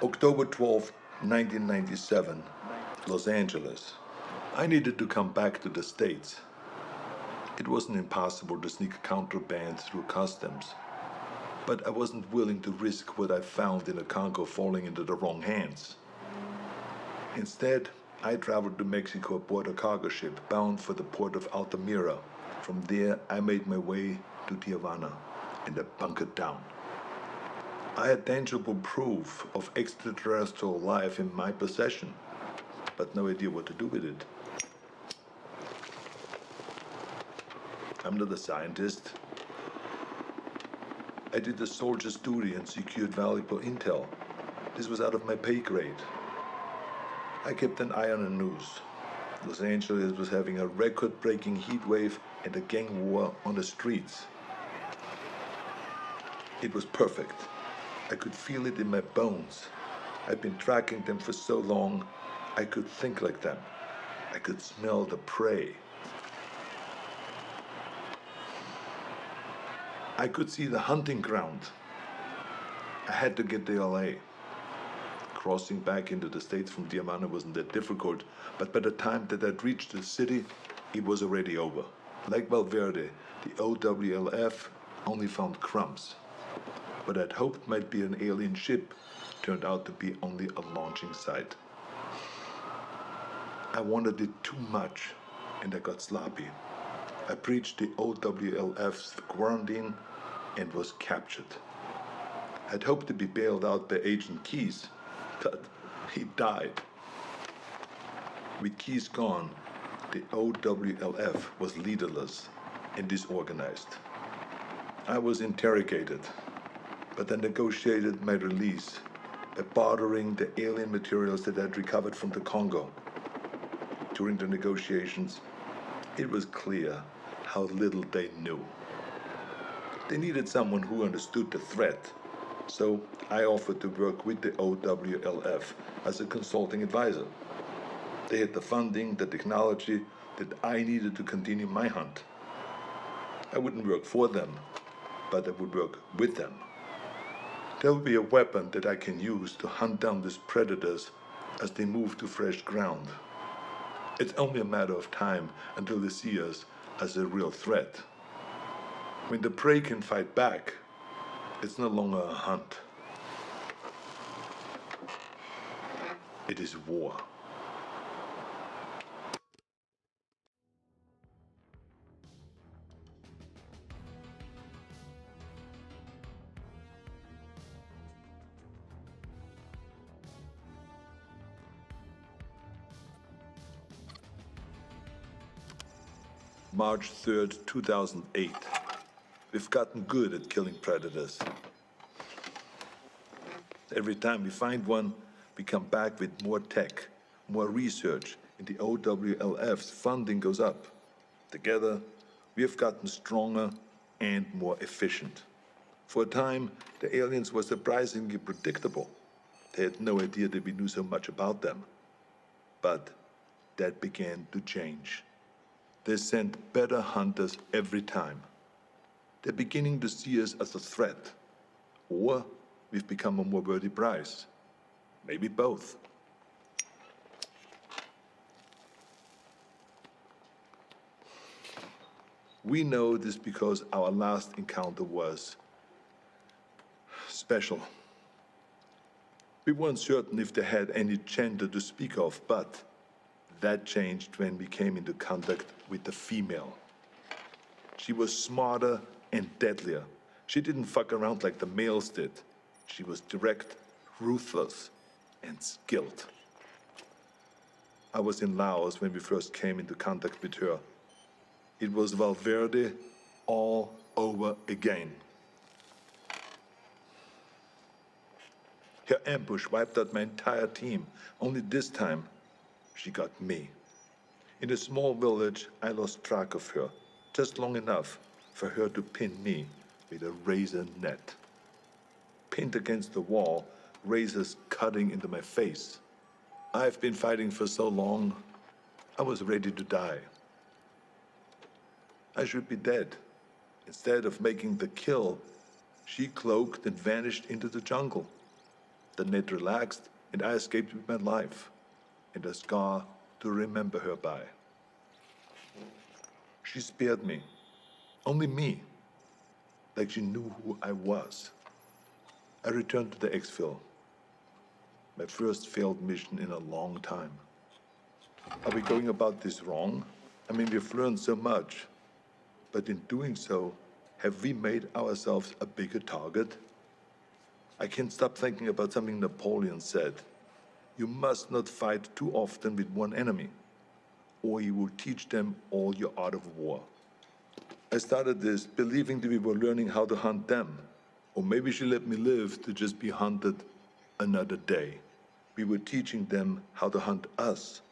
October 12, 1997, Los Angeles. I needed to come back to the States. It wasn't impossible to sneak contraband through customs, but I wasn't willing to risk what I found in the Congo falling into the wrong hands. Instead, I traveled to Mexico aboard a cargo ship bound for the port of Altamira. From there, I made my way to Tijuana, and I bunkered down. I had tangible proof of extraterrestrial life in my possession, but no idea what to do with it. I'm not a scientist. I did a soldier's duty and secured valuable intel. This was out of my pay grade. I kept an eye on the news. Los Angeles was having a record-breaking heat wave and a gang war on the streets. It was perfect. I could feel it in my bones. I'd been tracking them for so long, I could think like them. I could smell the prey. I could see the hunting ground. I had to get to LA. Crossing back into the States from Tijuana wasn't that difficult, but by the time that I'd reached the city, it was already over. Like Valverde, the OWLF only found crumbs. What I'd hoped might be an alien ship turned out to be only a launching site. I wanted it too much, and I got sloppy. I breached the OWLF's quarantine and was captured. I'd hoped to be bailed out by Agent Keys, but he died. With Keys gone, the OWLF was leaderless and disorganized. I was interrogated, but I negotiated my release by bartering the alien materials that I'd recovered from the Congo. During the negotiations, it was clear how little they knew. They needed someone who understood the threat, so I offered to work with the OWLF as a consulting advisor. They had the funding, the technology that I needed to continue my hunt. I wouldn't work for them, but I would work with them. There will be a weapon that I can use to hunt down these predators as they move to fresh ground. It's only a matter of time until they see us as a real threat. When the prey can fight back, it's no longer a hunt. It is war. March 3rd, 2008. We've gotten good at killing predators. Every time we find one, we come back with more tech, more research, and the OWLF's funding goes up. Together, we have gotten stronger and more efficient. For a time, the aliens were surprisingly predictable. They had no idea that we knew so much about them. But that began to change. They sent better hunters every time. They're beginning to see us as a threat. Or we've become a more worthy prize. Maybe both. We know this because our last encounter was special. We weren't certain if they had any gender to speak of, but that changed when we came into contact with the female. She was smarter and deadlier. She didn't fuck around like the males did. She was direct, ruthless, and skilled. I was in Laos when we first came into contact with her. It was Valverde all over again. Her ambush wiped out my entire team. Only this time, she got me. In a small village, I lost track of her, just long enough for her to pin me with a razor net. Pinned against the wall, razors cutting into my face. I've been fighting for so long, I was ready to die. I should be dead. Instead of making the kill She cloaked and vanished into the jungle. The net relaxed, and I escaped with my life, and a scar to remember her by. She spared me, only me, like she knew who I was. I returned to the exfil, my first failed mission in a long time. Are we going about this wrong? I mean, we've learned so much, but in doing so, have we made ourselves a bigger target? I can't stop thinking about something Napoleon said. You must not fight too often with one enemy, or you will teach them all your art of war. I started this believing that we were learning how to hunt them, or maybe she let me live to just be hunted another day. We were teaching them how to hunt us.